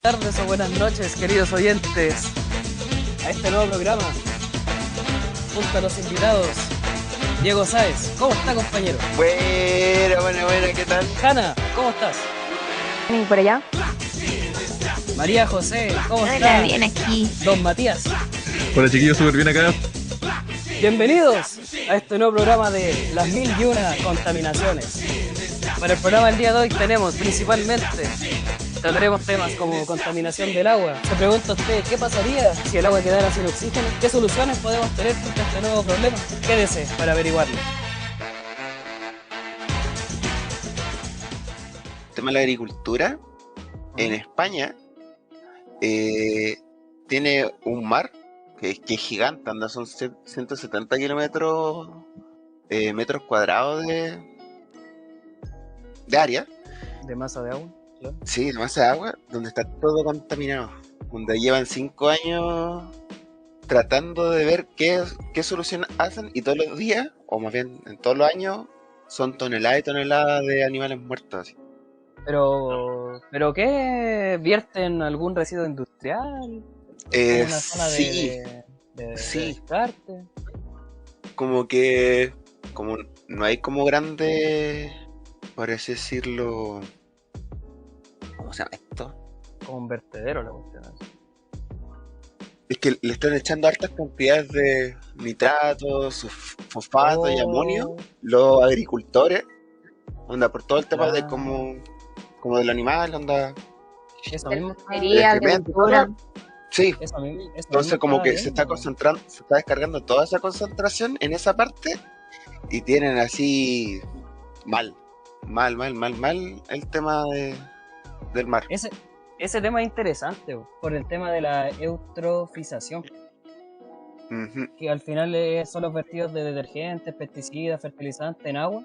Tardes o buenas noches, queridos oyentes, a este nuevo programa, junto a los invitados. Diego Sáez, ¿cómo está, compañero? Buena, ¿qué tal? Hanna, ¿cómo estás? ¿Y por allá? María José, ¿cómo Hola, está? bien aquí. Don Matías. Hola chiquillos, súper bien acá. Bienvenidos a este nuevo programa de las 1001 contaminaciones. Para el programa del día de hoy tenemos tendremos temas como contaminación del agua. Se pregunta usted, ¿qué pasaría si el agua quedara sin oxígeno? ¿Qué soluciones podemos tener frente a este nuevo problema? Quédese para averiguarlo. El tema de la agricultura en España tiene un mar que es gigante, son 170 kilómetros metros cuadrados de área. ¿De masa de agua? Claro. Sí, de masa de agua, donde está todo contaminado. Donde llevan 5 años tratando de ver qué solución hacen, y todos los días, o más bien en todos los años, son toneladas y toneladas de animales muertos. Así. ¿Pero qué? ¿Vierten algún residuo industrial? ¿En una zona Sí, de sí. descarte? Como no hay como grande, por así decirlo, ¿cómo se llama esto? Como un vertedero la cuestión. Es que le están echando altas cantidades de nitratos, fosfato y amonio los agricultores, onda, por todo el tema de como del animal, onda. Eso mismo. Agricultura. Sí, Eso entonces como que se está concentrando, se está descargando toda esa concentración en esa parte, y tienen así mal el tema del mar. Ese tema es interesante, por el tema de la eutrofización, que al final son los vertidos de detergentes, pesticidas, fertilizantes en agua,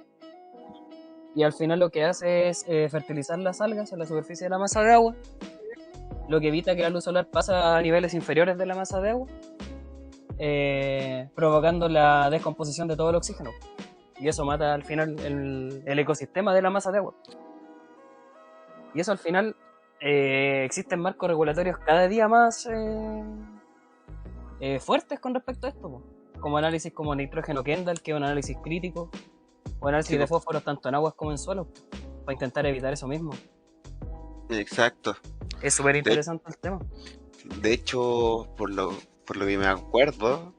y al final lo que hace es fertilizar las algas en la superficie de la masa de agua, lo que evita que la luz solar pase a niveles inferiores de la masa de agua, provocando la descomposición de todo el oxígeno, y eso mata al final el ecosistema de la masa de agua. Y eso al final existen marcos regulatorios cada día más fuertes con respecto a esto, como análisis como nitrógeno Kendall, que es un análisis crítico, o análisis de fósforos tanto en aguas como en suelo, para intentar evitar eso mismo. Exacto. Es súper interesante el tema. De hecho, por lo que me acuerdo,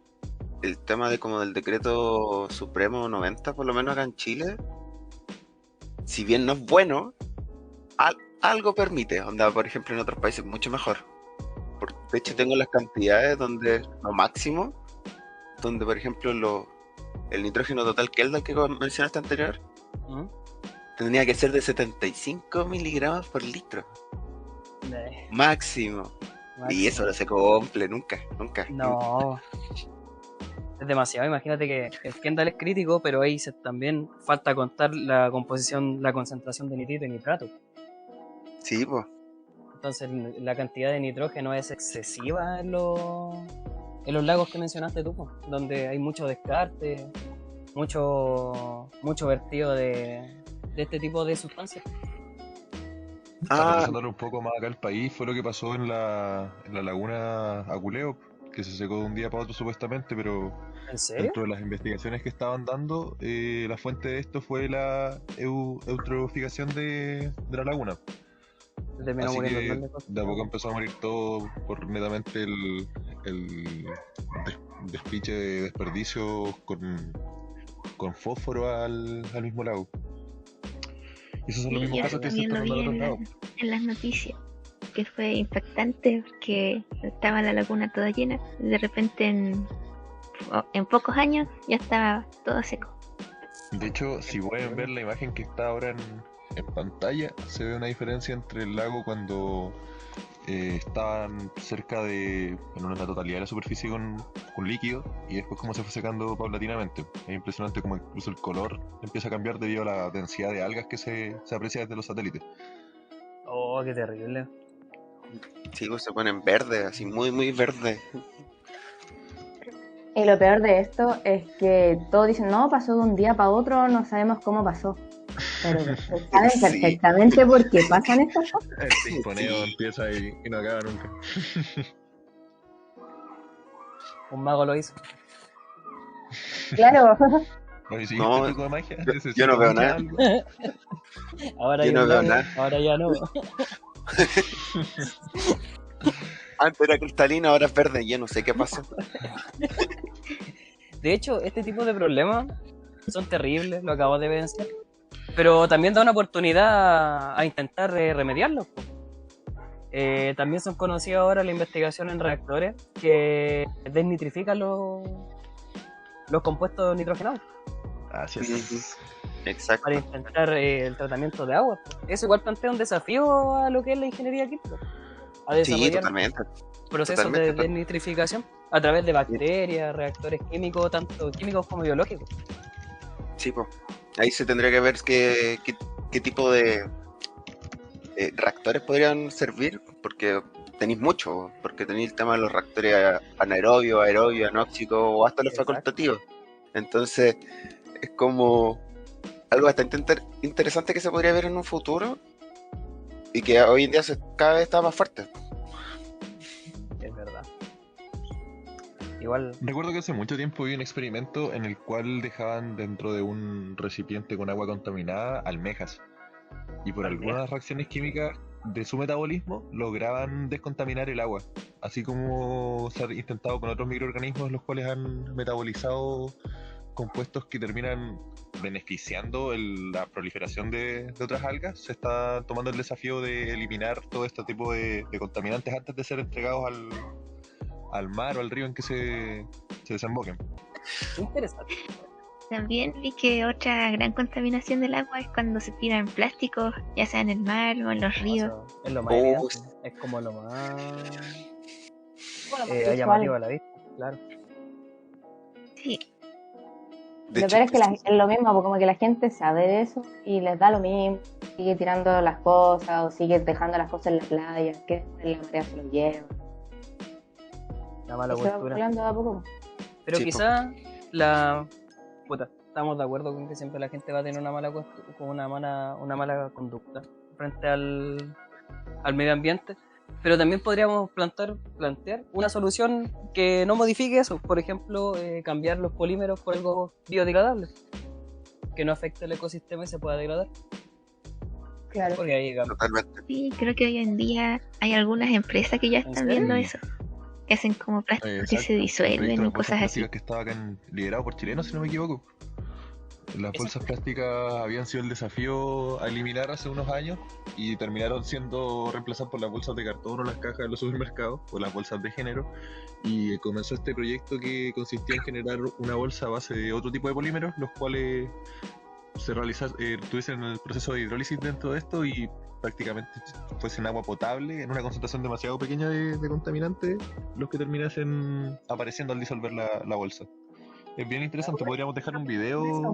el tema de como del decreto supremo 90, por lo menos acá en Chile, si bien no es bueno, algo permite, onda, por ejemplo en otros países mucho mejor. De hecho tengo las cantidades donde lo máximo, donde por ejemplo el nitrógeno total Kendall que mencionaste anterior, tendría que ser de 75 miligramos por litro. Máximo. Y eso no se cumple nunca. No. Es demasiado. Imagínate que el Kendall es crítico, pero ahí también falta contar la concentración de nitrito y nitrato. Sí, pues. Entonces la cantidad de nitrógeno es excesiva en los lagos que mencionaste tú, donde hay mucho descarte, mucho vertido de este tipo de sustancias. Para resaltar un poco más acá el país, fue lo que pasó en la laguna Aculeo, que se secó de un día para otro supuestamente, pero ¿En serio? dentro de las investigaciones que estaban dando, la fuente de esto fue la eutrofización de la laguna. Así que de a poco empezó a morir todo por netamente el despiche de desperdicios con fósforo al mismo lago. Y esos son los mismos casos que se están dando al otro lado. En las noticias, que fue impactante porque estaba la laguna toda llena y de repente en pocos años ya estaba todo seco. De hecho, si pueden ver la imagen que está ahora en pantalla, se ve una diferencia entre el lago cuando estaban cerca en la totalidad de la superficie con líquido, y después cómo se fue secando paulatinamente. Es impresionante como incluso el color empieza a cambiar debido a la densidad de algas que se aprecia desde los satélites. Oh, qué terrible. Sí, pues se ponen verdes, así muy verdes. Y lo peor de esto es que todos dicen, no, pasó de un día para otro, no sabemos cómo pasó. Pero saben perfectamente por qué pasan estas cosas. El pimponeo empieza y no acaba nunca. Un mago lo hizo. Claro. Oye, ¿sí No, truco de magia? yo no veo nada. Algo? Ahora Yo hay no un veo mago, nada. ahora ya no. Antes era cristalina, ahora es verde. Yo no sé qué pasó. De hecho, este tipo de problemas son terribles, lo acabo de vencer. Pero también da una oportunidad a intentar remediarlos. Po. También son conocidas ahora la investigación en reactores que desnitrifican los compuestos nitrogenados Así es. Exacto. para intentar el tratamiento de agua. Po. Eso igual plantea un desafío a lo que es la ingeniería química. A Sí, desarrollar totalmente. procesos de Totalmente. desnitrificación a través de bacterias, reactores químicos, tanto químicos como biológicos. Sí, pues. Ahí se tendría que ver qué tipo de reactores podrían servir, porque tenéis mucho, porque tenéis el tema de los reactores anaerobios, aerobios, anóxicos o hasta los Exacto. facultativos. Entonces, es como algo bastante interesante que se podría ver en un futuro y que hoy en día cada vez está más fuerte. Es verdad. Igual, Recuerdo que hace mucho tiempo vi un experimento en el cual dejaban dentro de un recipiente con agua contaminada almejas. Y por ¿Almejas? algunas reacciones químicas de su metabolismo lograban descontaminar el agua. Así como se ha intentado con otros microorganismos los cuales han metabolizado compuestos que terminan beneficiando la proliferación de otras algas, se está tomando el desafío de eliminar todo este tipo de contaminantes antes de ser entregados al mar o al río en que se desemboquen. interesante. También vi que otra gran contaminación del agua es cuando se tiran plásticos, ya sea en el mar o en los ríos. O sea, es lo más Oh, evidente. Es como lo más Bueno, llamativo a la vista, claro. Sí, de lo hecho, peor es que es lo mismo, porque como que la gente sabe de eso y les da lo mismo, sigue tirando las cosas o sigue dejando las cosas en la playa, que en la marea se lo lleva. La mala Y se va cultura. volando a poco. Pero Sí, quizá la... Puta, estamos de acuerdo con que siempre la gente va a tener una mala conducta frente al medio ambiente. Pero también podríamos plantear una solución que no modifique eso. Por ejemplo, cambiar los polímeros por algo biodegradable. Que no afecte el ecosistema y se pueda degradar. Claro. Porque ahí totalmente. sí, creo que hoy en día hay algunas empresas que ya ¿En están serio? viendo eso. Que hacen como plásticos que se El disuelven proyecto de y las bolsas cosas así. plásticas que estaba acá liderado por chilenos, si no me equivoco. Las bolsas plásticas habían sido el desafío a eliminar hace unos años y terminaron siendo reemplazadas por las bolsas de cartón o las cajas de los supermercados o las bolsas de género, y comenzó este proyecto que consistía en generar una bolsa a base de otro tipo de polímeros, los cuales tuviesen el proceso de hidrólisis dentro de esto y prácticamente fuesen agua potable en una concentración demasiado pequeña de contaminantes, los que terminasen apareciendo al disolver la bolsa. Es bien interesante, podríamos dejar un video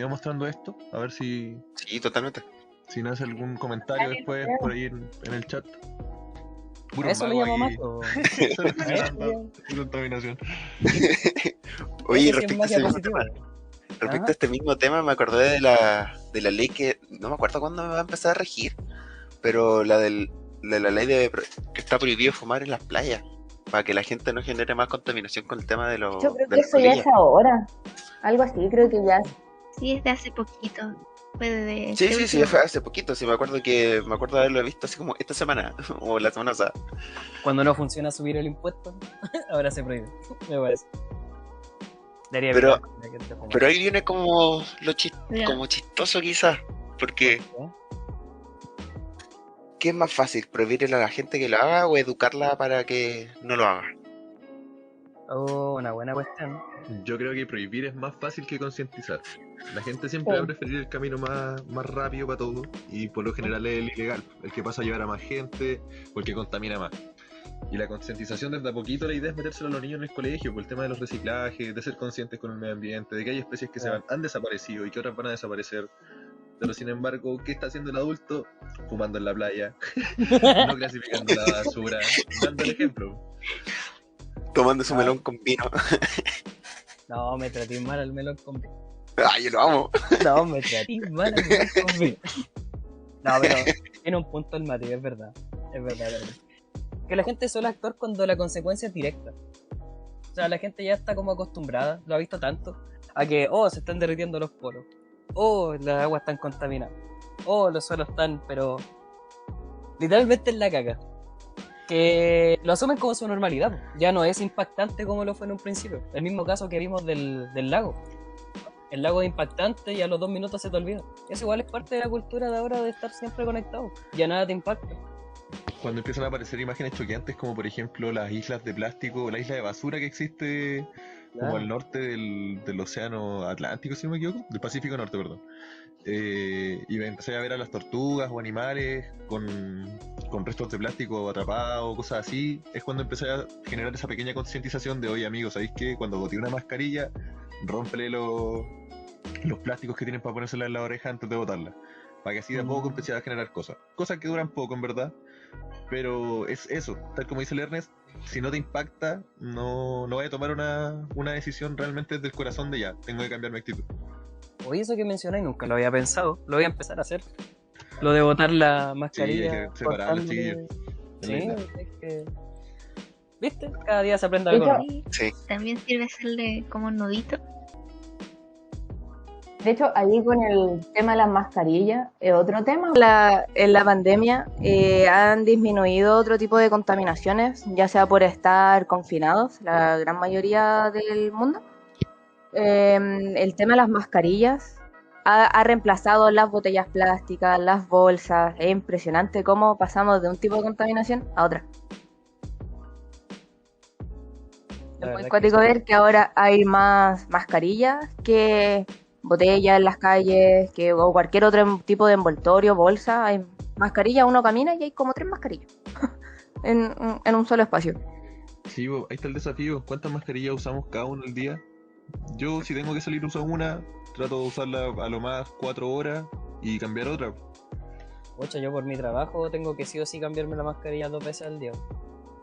mostrando esto, a ver si Sí, totalmente. nos hace algún comentario después por ahí en el chat. Puro a eso le mago llamo ahí, mazo. solo A eso generando contaminación. Oye, Eso sí es magia positiva. respecto Ajá. a este mismo tema, me acordé de la ley que no me acuerdo cuándo me va a empezar a regir, pero de la ley que está prohibido fumar en las playas, para que la gente no genere más contaminación con el tema de Yo creo de que las eso ya colillas. es ahora. Algo así, creo que ya. Sí, es de hace poquito. Fue de Sí, este sí, sí, último fue mes. hace poquito, sí, me acuerdo de haberlo visto así como esta semana, o la semana pasada. Cuando no funciona subir el impuesto, ahora se prohíbe. Me parece. Debería Pero- evitar que la gente fumara. Pero ahí viene como Pero- como chistoso quizás, porque ¿Eh? ¿qué es más fácil? ¿Prohibirle a la gente que lo haga o educarla para que no lo haga? Oh, una buena cuestión. Yo creo que prohibir es más fácil que concientizar. La gente siempre va a preferir el camino más rápido para todo, y por lo general es el ilegal, el que pasa a llevar a más gente o el que contamina más. Y la concientización desde a poquito, la idea es metérselo a los niños en el colegio, por el tema de los reciclajes, de ser conscientes con el medio ambiente, de que hay especies que han desaparecido y que otras van a desaparecer. Pero sin embargo, ¿qué está haciendo el adulto? Fumando en la playa, no clasificando la basura, dando el ejemplo. Tomando su melón con vino. No, me traté mal al melón con... Ah, yo lo amo. No, me tratís mal a mí conmigo. No, pero tiene un punto el Mati, es verdad. Es verdad, es verdad. Que la gente suele actuar cuando la consecuencia es directa. O sea, la gente ya está como acostumbrada, lo ha visto tanto, a que, oh, se están derritiendo los polos. Oh, las aguas están contaminadas. Oh, los suelos están, pero literalmente en la caca. Que lo asumen como su normalidad. Po. Ya no es impactante como lo fue en un principio. El mismo caso que vimos del lago. El lago es impactante y a los 2 minutos se te olvida. Eso igual es parte de la cultura de ahora de estar siempre conectado. Ya nada te impacta. Cuando empiezan a aparecer imágenes choqueantes como por ejemplo las islas de plástico, la isla de basura que existe como al norte del océano Atlántico, si no me equivoco, del Pacífico Norte, perdón. Y me empecé a ver a las tortugas o animales con restos de plástico atrapados, cosas así. Es cuando empecé a generar esa pequeña concientización de, oye amigos, ¿sabéis qué? Cuando boté una mascarilla, rómpele los plásticos que tienen para ponérsela en la oreja antes de botarla. Para que así de a poco empecé a generar cosas. Cosas que duran poco, en verdad. Pero es eso, tal como dice el Ernest, si no te impacta, no voy a tomar una decisión realmente desde el corazón de ya, tengo que cambiar mi actitud. Oye, eso que mencionáis nunca lo había pensado. Lo voy a empezar a hacer. Lo de botar la mascarilla. Sí, hay que separarlo, cortándole- sí. Sí, es que... ¿Viste? Cada día se aprende algo De nuevo. Sí. También sirve hacerle como un nudito. De hecho, ahí con el tema de las mascarillas, es otro tema. En la pandemia han disminuido otro tipo de contaminaciones, ya sea por estar confinados, la gran mayoría del mundo. El tema de las mascarillas ha reemplazado las botellas plásticas, las bolsas. Es impresionante cómo pasamos de un tipo de contaminación a otra. La Es muy verdad cuático ver que ahora hay más mascarillas que botellas en las calles, o cualquier otro tipo de envoltorio, bolsa. Hay mascarillas, uno camina y hay como 3 mascarillas en un solo espacio. Sí, ahí está el desafío. ¿Cuántas mascarillas usamos cada uno al día? Yo, si tengo que salir, uso una. Trato de usarla a lo más 4 horas y cambiar otra. Ocha, yo por mi trabajo tengo que sí o sí cambiarme la mascarilla 2 veces al día.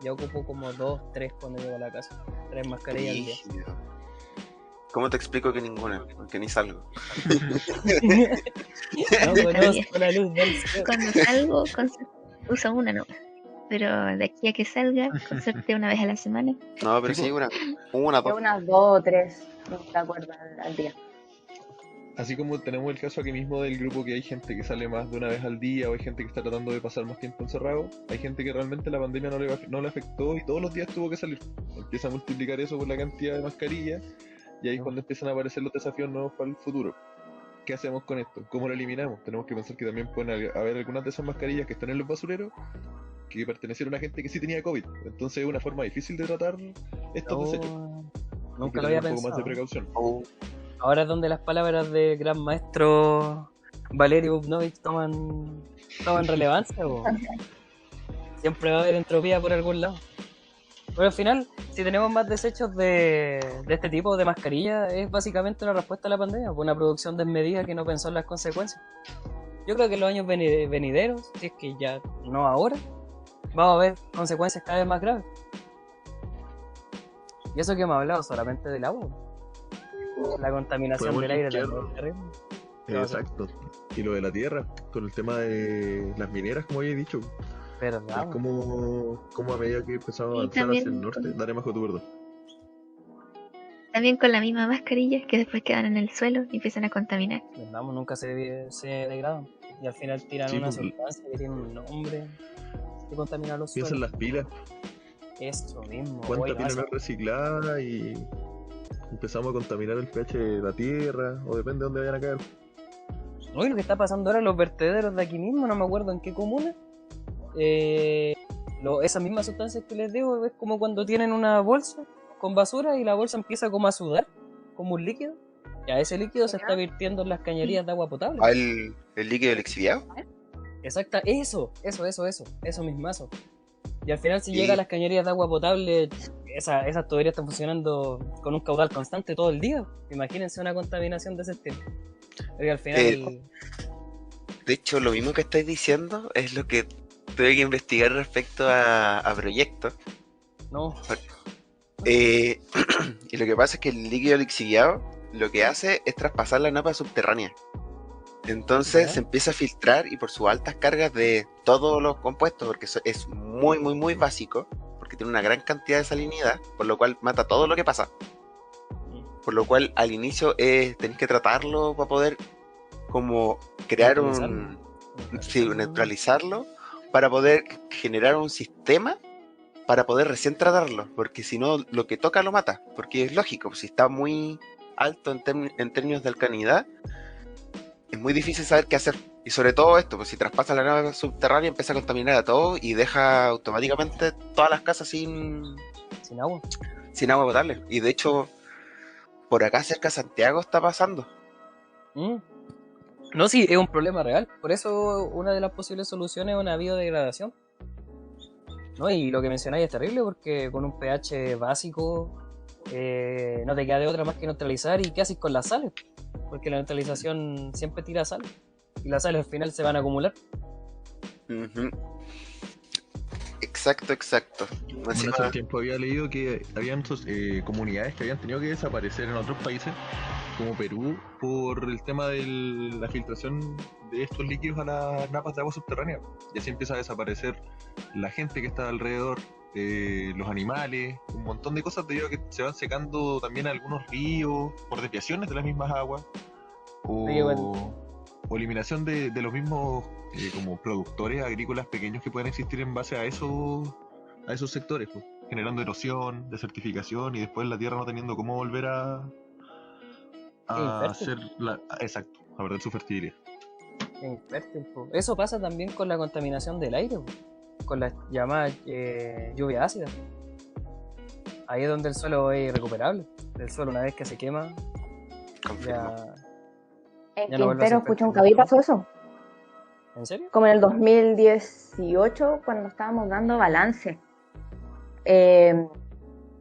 Ya ocupo como 2, 3 cuando llego a la casa. 3 mascarillas al día. Brígido. ¿Cómo te explico que ninguna? Porque ni salgo. No conozco la luz del cielo. Cuando salgo, uso una nomás. Pero de aquí a que salga, con suerte una vez a la semana. No, pero sí, una, Es dos. unas 2 o 3, no te acuerdas al día. Así como tenemos el caso aquí mismo del grupo que hay gente que sale más de una vez al día o hay gente que está tratando de pasar más tiempo encerrado, hay gente que realmente la pandemia no le afectó y todos los días tuvo que salir. Empieza a multiplicar eso por la cantidad de mascarillas y ahí es cuando empiezan a aparecer los desafíos nuevos para el futuro. ¿Qué hacemos con esto? ¿Cómo lo eliminamos? Tenemos que pensar que también pueden haber algunas de esas mascarillas que están en los basureros que pertenecieron a gente que sí tenía COVID. Entonces es una forma difícil de tratar estos desechos. Hay que Nunca lo había tener un poco más de pensado. precaución. Ahora es donde las palabras del gran maestro Valerio Bubnovich toman relevancia. Po. Siempre va a haber entropía por algún lado. Pero al final, si tenemos más desechos de este tipo de mascarillas, es básicamente una respuesta a la pandemia, por una producción desmedida que no pensó en las consecuencias. Yo creo que en los años venideros, si es que ya no ahora, vamos a ver consecuencias cada vez más graves. Y eso que hemos hablado solamente del agua. La contaminación Podemos del aire limpiar. también es terrible. Exacto. Y lo de la tierra, con el tema de las mineras, como había dicho. ¿Verdad? Es como a medida que empezamos a Y avanzar también hacia el norte, daré más tu verdad. También con la misma mascarilla que después quedan en el suelo y empiezan a contaminar. ¿Verdad? Nunca se degradan. Y al final tiran Sí, una pues, sustancia que tiene un nombre que contamina los Piensa en suelos. las pilas, Eso mismo. cuánta Oye, pila no es reciclada y empezamos a contaminar el pH de la tierra, o depende de dónde vayan a caer. Oye, lo que está pasando ahora en los vertederos de aquí mismo, no me acuerdo en qué comuna. Esas mismas sustancias que les digo, es como cuando tienen una bolsa con basura y la bolsa empieza como a sudar, como un líquido. Ya ese líquido se está virtiendo en las cañerías de agua potable. Ah, el líquido lixiviado. Exacta, eso mismazo. Y al final si Y- llega a las cañerías de agua potable, esas tuberías están funcionando con un caudal constante todo el día. Imagínense una contaminación de ese estilo. Porque al final... De hecho, lo mismo que estáis diciendo es lo que tuve que investigar respecto a proyectos. no, Y lo que pasa es que el líquido lixiviado lo que hace es traspasar la napa subterránea. Entonces se empieza a filtrar y por sus altas cargas de todos los compuestos, porque es muy, muy, muy básico, porque tiene una gran cantidad de salinidad, por lo cual mata todo lo que pasa. Por lo cual al inicio tenés que tratarlo para poder como crear neutralizarlo, para poder generar un sistema para poder recién tratarlo, porque si no lo que toca lo mata, porque es lógico, si está muy alto en términos de alcalinidad, es muy difícil saber qué hacer. Y sobre todo esto, pues si traspasa la nave subterránea empieza a contaminar a todo y deja automáticamente todas las casas sin agua. Sin agua potable. Y de hecho, por acá cerca de Santiago está pasando. No, sí, es un problema real. Por eso una de las posibles soluciones es una biodegradación. ¿No? Y lo que mencionáis es terrible porque con un pH básico no te queda de otra más que neutralizar. ¿Y qué haces con las sales? Porque la neutralización siempre tira sal y las sales al final se van a acumular. Exacto. Hace un tiempo había leído que habían comunidades que habían tenido que desaparecer en otros países, como Perú, por el tema de la filtración de estos líquidos a las napas de agua subterránea. Y así empieza a desaparecer la gente que está alrededor, los animales, un montón de cosas debido a que se van secando también algunos ríos por desviaciones de las mismas aguas o eliminación de los mismos como productores agrícolas pequeños que pueden existir en base a esos sectores, pues, generando erosión, desertificación y después la tierra no teniendo cómo volver a hacer a perder su fertilidad. Infértil, pues. Eso pasa también con la contaminación del aire, pues, con las llamadas lluvia ácida. Ahí es donde el suelo es irrecuperable. El suelo una vez que se quema en Quintero, Puchuncaví pasó eso. ¿En serio? Como en el 2018, cuando estábamos dando balance.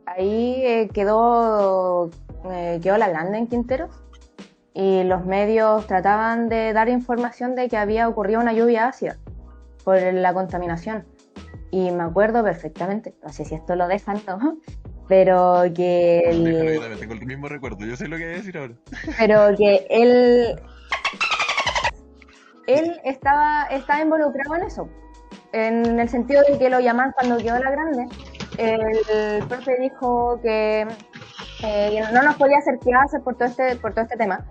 Ahí quedó la landa en Quinteros y los medios trataban de dar información de que había ocurrido una lluvia ácida por la contaminación. Y me acuerdo perfectamente, no sé si esto lo dejan, ¿no? Pero que... Yo también tengo el mismo recuerdo, yo sé lo que voy a decir ahora. Pero que él estaba involucrado en eso, en el sentido de que lo llaman cuando quedó la grande. El profe dijo que no nos podía hacer clases por todo este tema.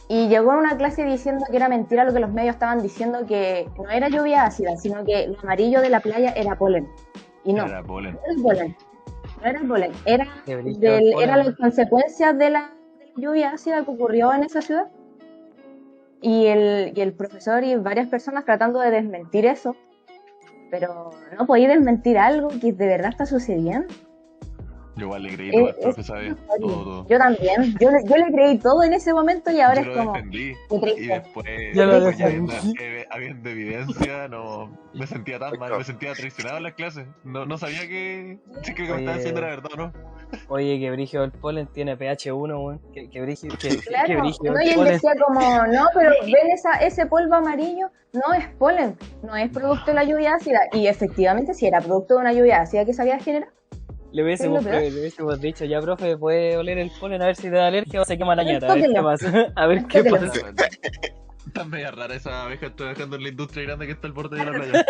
Y llegó a una clase diciendo que era mentira lo que los medios estaban diciendo, que no era lluvia ácida, sino que lo amarillo de la playa era polen. Y no, era polen. No era el polen, era las consecuencias de la lluvia ácida que ocurrió en esa ciudad. Y el profesor y varias personas tratando de desmentir eso, pero no podía desmentir algo que de verdad está sucediendo. Yo igual le creí todo al profe, ¿sabes? Todo. Yo también, yo le creí todo en ese momento y ahora yo es como... Yo lo defendí y después habiendo evidencia, no me sentía tan mal, me sentía traicionado en las clases. No sabía que me estaban diciendo la verdad, ¿no? Oye, que brígido el polen tiene pH 1, weón. Que brígido. Claro, que brígido no, y él decía como, no, pero ven ese polvo amarillo, no es polen, no es producto de la lluvia ácida. Y efectivamente, si era producto de una lluvia ácida que se había generado. Le hubiésemos dicho, ya profe, puede oler el polen a ver si te da alergia o se quema la ñata, a ver qué pasa. A ver qué pasa. Está media rara esa abeja trabajando en la industria grande que está al borde de la playa.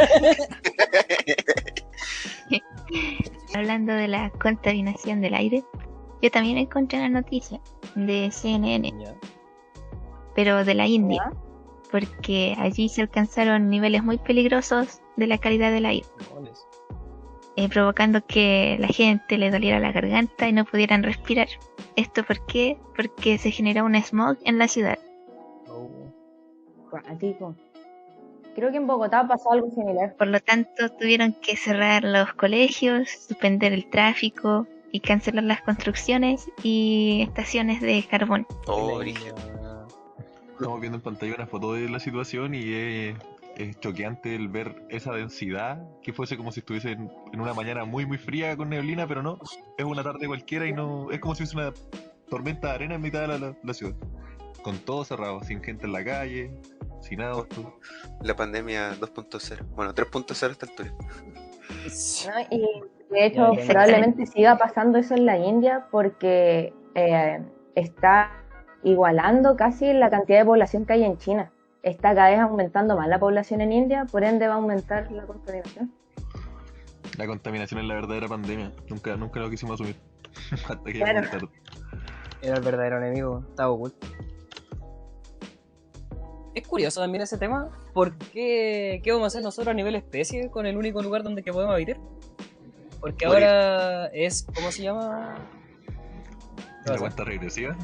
Hablando de la contaminación del aire, yo también encontré una noticia de CNN, pero de la India, porque allí se alcanzaron niveles muy peligrosos de la calidad del aire. Provocando que la gente le doliera la garganta y no pudieran respirar. ¿Esto por qué? Porque se generó un smog en la ciudad. Creo que en Bogotá pasó algo similar. Por lo tanto, tuvieron que cerrar los colegios, suspender el tráfico y cancelar las construcciones y estaciones de carbón. Estamos viendo en pantalla una foto de la situación y es choqueante el ver esa densidad, que fuese como si estuviese en una mañana muy muy fría con neblina, pero no, es una tarde cualquiera y no es como si fuese una tormenta de arena en mitad de la ciudad, con todo cerrado, sin gente en la calle, sin autos. La pandemia 2.0, bueno, 3.0 a esta altura. ¿No? Y de hecho probablemente siga pasando eso en la India porque está igualando casi la cantidad de población que hay en China. Está cada vez aumentando más la población en India, por ende va a aumentar la contaminación. La contaminación es la verdadera pandemia. Nunca lo quisimos asumir. Hasta que Claro. muy tarde. Era el verdadero enemigo, estaba oculto. Es curioso también ese tema, porque ¿qué vamos a hacer nosotros a nivel especie con el único lugar donde que podemos vivir? Porque Morir. ahora es, ¿cómo se llama? ¿La cuenta regresiva?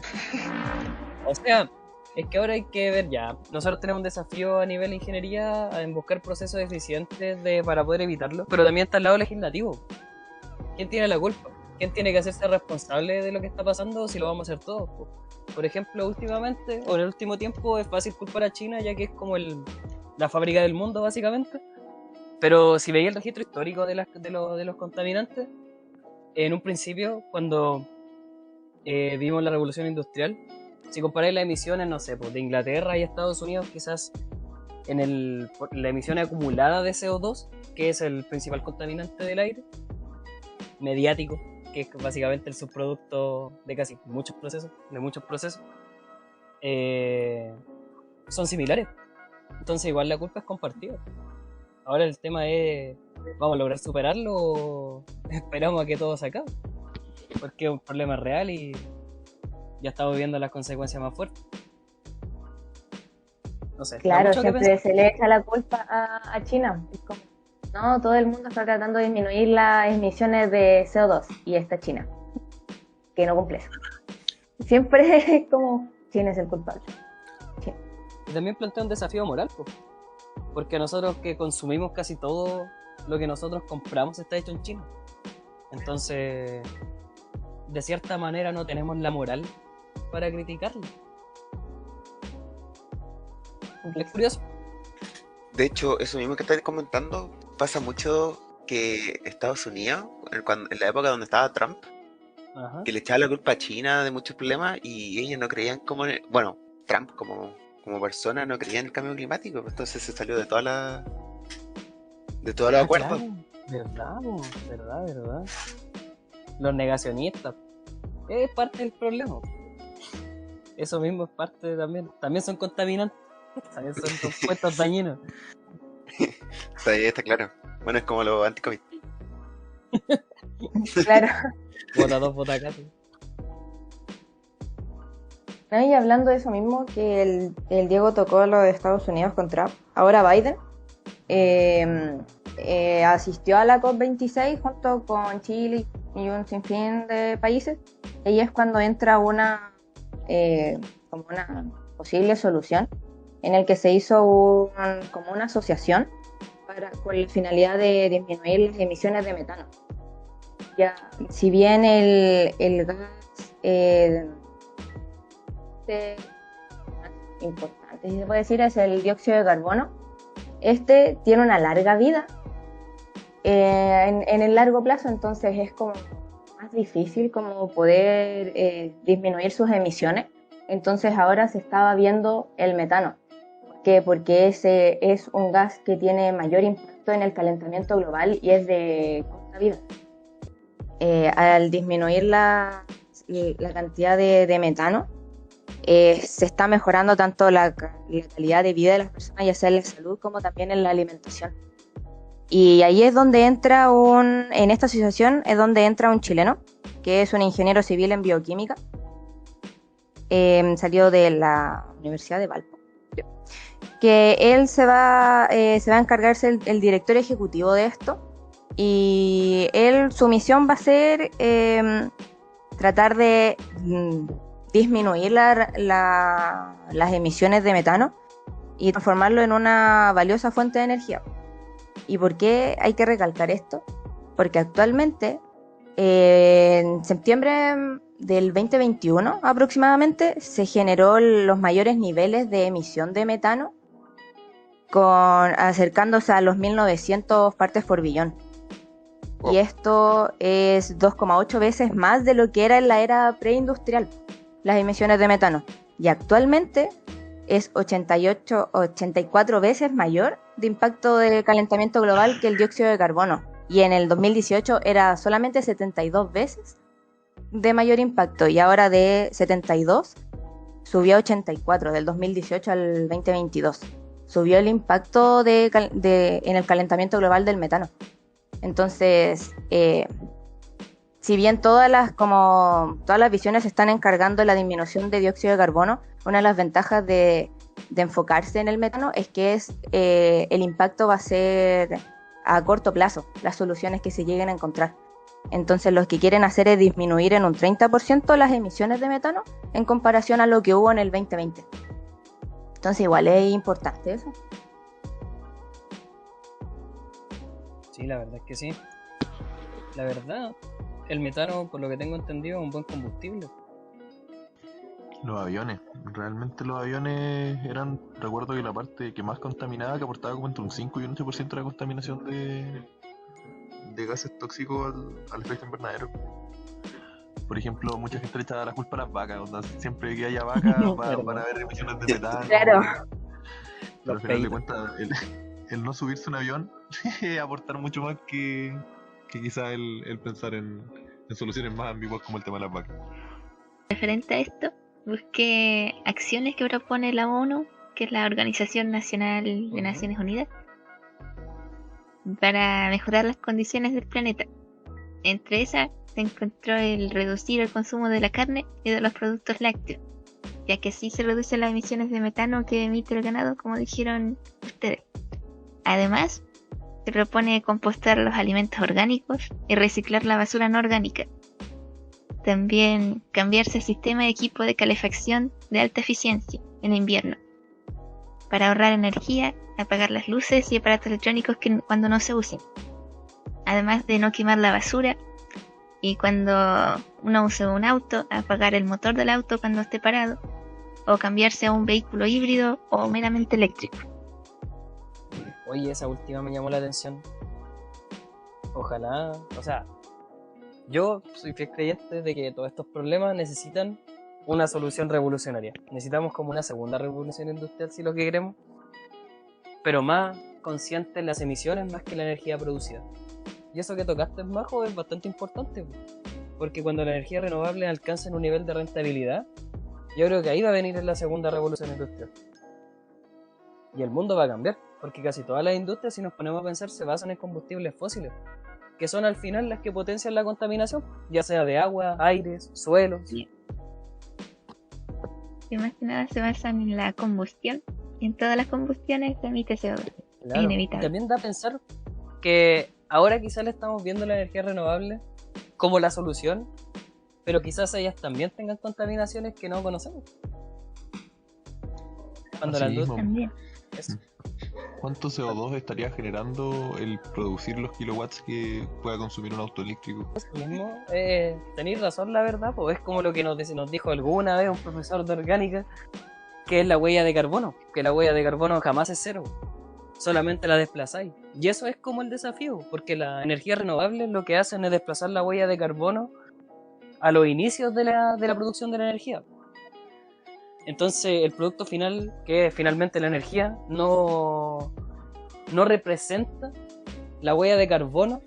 O sea, es que ahora hay que ver ya. Nosotros tenemos un desafío a nivel de ingeniería en buscar procesos eficientes para poder evitarlo, pero también está el lado legislativo. ¿Quién tiene la culpa? ¿Quién tiene que hacerse responsable de lo que está pasando si lo vamos a hacer todos? Por ejemplo, últimamente, o en el último tiempo, es fácil culpar a China, ya que es como la fábrica del mundo, básicamente. Pero si veis el registro histórico de los contaminantes, en un principio, cuando vimos la revolución industrial, si comparáis las emisiones, no sé, pues, de Inglaterra y Estados Unidos, quizás la emisión acumulada de CO2, que es el principal contaminante del aire, mediático, que es básicamente el subproducto de casi muchos procesos, son similares. Entonces igual la culpa es compartida. Ahora el tema es, ¿vamos a lograr superarlo o esperamos a que todo se acabe? Porque es un problema real y ya estamos viendo las consecuencias más fuertes. No sé. Claro, siempre se le echa la culpa a China. Es como, no, todo el mundo está tratando de disminuir las emisiones de CO2 y está China, que no cumple eso. Siempre es como, China es el culpable. China. Y también plantea un desafío moral, pues. Porque nosotros que consumimos casi todo lo que nosotros compramos está hecho en China. Entonces, de cierta manera no tenemos la moral para criticarlo. Es curioso. De hecho, eso mismo que estáis comentando pasa mucho que Estados Unidos, en la época donde estaba Trump, Ajá. que le echaba la culpa a China de muchos problemas y ellos no creían bueno, Trump como persona no creía en el cambio climático, pues entonces se salió de todos los acuerdos. Claro. Verdad. Los negacionistas. Es parte del problema. Eso mismo es parte también. También son contaminantes. También son compuestos dañinos. Está claro. Bueno, es como los anti-COVID. Claro. Bota 2, bota 4. No, y hablando de eso mismo, que el Diego tocó lo de Estados Unidos con Trump, ahora Biden asistió a la COP26 junto con Chile y un sinfín de países, y ahí es cuando entra como una posible solución en el que se hizo como una asociación con la finalidad de disminuir las emisiones de metano. Ya, si bien el gas importante, si se puede decir, es el dióxido de carbono. Este tiene una larga vida en el largo plazo, entonces es como más difícil como poder disminuir sus emisiones. Entonces ahora se estaba viendo el metano. ¿Por qué? Porque ese es un gas que tiene mayor impacto en el calentamiento global y es de corta vida. Al disminuir la cantidad de metano, se está mejorando tanto la calidad de vida de las personas, ya sea en la salud como también en la alimentación. Y ahí es donde entra en esta asociación es donde entra un chileno, que es un ingeniero civil en bioquímica, salió de la Universidad de Valpo, que él se va a encargarse el director ejecutivo de esto, y su misión va a ser tratar de disminuir las emisiones de metano y transformarlo en una valiosa fuente de energía. ¿Y por qué hay que recalcar esto? Porque actualmente, en septiembre del 2021 aproximadamente, se generó los mayores niveles de emisión de metano, acercándose a los 1900 partes por billón. Oh. Y esto es 2,8 veces más de lo que era en la era preindustrial, las emisiones de metano. Y actualmente es 84 veces mayor de impacto del calentamiento global que el dióxido de carbono. Y en el 2018 era solamente 72 veces de mayor impacto. Y ahora de 72 subió a 84 del 2018 al 2022. Subió el impacto en el calentamiento global del metano. Entonces, si bien todas las visiones se están encargando de la disminución de dióxido de carbono, una de las ventajas de enfocarse en el metano es que el impacto va a ser a corto plazo, las soluciones que se lleguen a encontrar. Entonces los que quieren hacer es disminuir en un 30% las emisiones de metano en comparación a lo que hubo en el 2020. Entonces igual es importante eso. Sí, la verdad es que sí. La verdad, el metano, por lo que tengo entendido, es un buen combustible. Los aviones, realmente los aviones eran, recuerdo que la parte que más contaminaba, que aportaba como entre un 5 y un 8% de la contaminación de gases tóxicos al efecto invernadero. Por ejemplo, mucha gente le echaba la culpa a las vacas, o sea, siempre que haya vacas van a haber emisiones de metano. Claro. Pero al final de cuentas, el no subirse a un avión es aportar mucho más que quizás el pensar en soluciones más ambiguas como el tema de las vacas. Referente a esto, busqué acciones que propone la ONU, que es la Organización Nacional de Naciones Unidas, para mejorar las condiciones del planeta. Entre esas se encontró el reducir el consumo de la carne y de los productos lácteos, ya que así se reducen las emisiones de metano que emite el ganado, como dijeron ustedes. Además, se propone compostar los alimentos orgánicos y reciclar la basura no orgánica. También cambiarse el sistema de equipo de calefacción de alta eficiencia en invierno, para ahorrar energía, apagar las luces y aparatos electrónicos cuando no se usen. Además de no quemar la basura y cuando uno use un auto, apagar el motor del auto cuando esté parado, o cambiarse a un vehículo híbrido o meramente eléctrico. Oye, esa última me llamó la atención. Ojalá, o sea, yo soy fiel creyente de que todos estos problemas necesitan una solución revolucionaria. Necesitamos como una segunda revolución industrial si lo que queremos, pero más consciente en las emisiones más que la energía producida. Y eso que tocaste, Majo, es bastante importante, porque cuando la energía renovable alcance un nivel de rentabilidad, yo creo que ahí va a venir la segunda revolución industrial. Y el mundo va a cambiar, porque casi todas las industrias, si nos ponemos a pensar, se basan en combustibles fósiles, que son al final las que potencian la contaminación, ya sea de agua, aires, suelos. Sí. Que más que nada se basan en la combustión, y en todas las combustiones se emite CO2. Claro. Es inevitable. También da a pensar que ahora quizás le estamos viendo la energía renovable como la solución, pero quizás ellas también tengan contaminaciones que no conocemos. Cuando la industria... También. Eso. ¿Cuánto CO2 estaría generando el producir los kilowatts que pueda consumir un auto eléctrico? Eso mismo, tenéis razón, la verdad, pues es como lo que nos dijo alguna vez un profesor de orgánica, que es la huella de carbono, que la huella de carbono jamás es cero, solamente la desplazáis. Y eso es como el desafío, porque la energía renovable lo que hacen es desplazar la huella de carbono a los inicios de la producción de la energía. Entonces el producto final, que es finalmente la energía, no representa la huella de carbono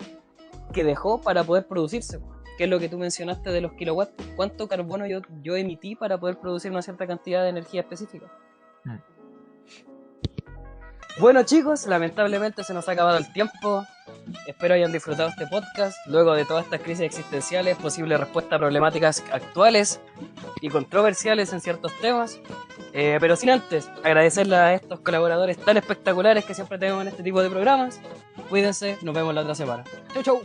que dejó para poder producirse, que es lo que tú mencionaste de los kilowatts. ¿Cuánto carbono yo emití para poder producir una cierta cantidad de energía específica? Bueno, chicos, lamentablemente se nos ha acabado el tiempo. Espero hayan disfrutado este podcast. Luego de todas estas crisis existenciales, posible respuesta a problemáticas actuales y controversiales en ciertos temas. Pero sin antes agradecerle a estos colaboradores tan espectaculares que siempre tenemos en este tipo de programas. Cuídense, nos vemos la otra semana. Chau, chau.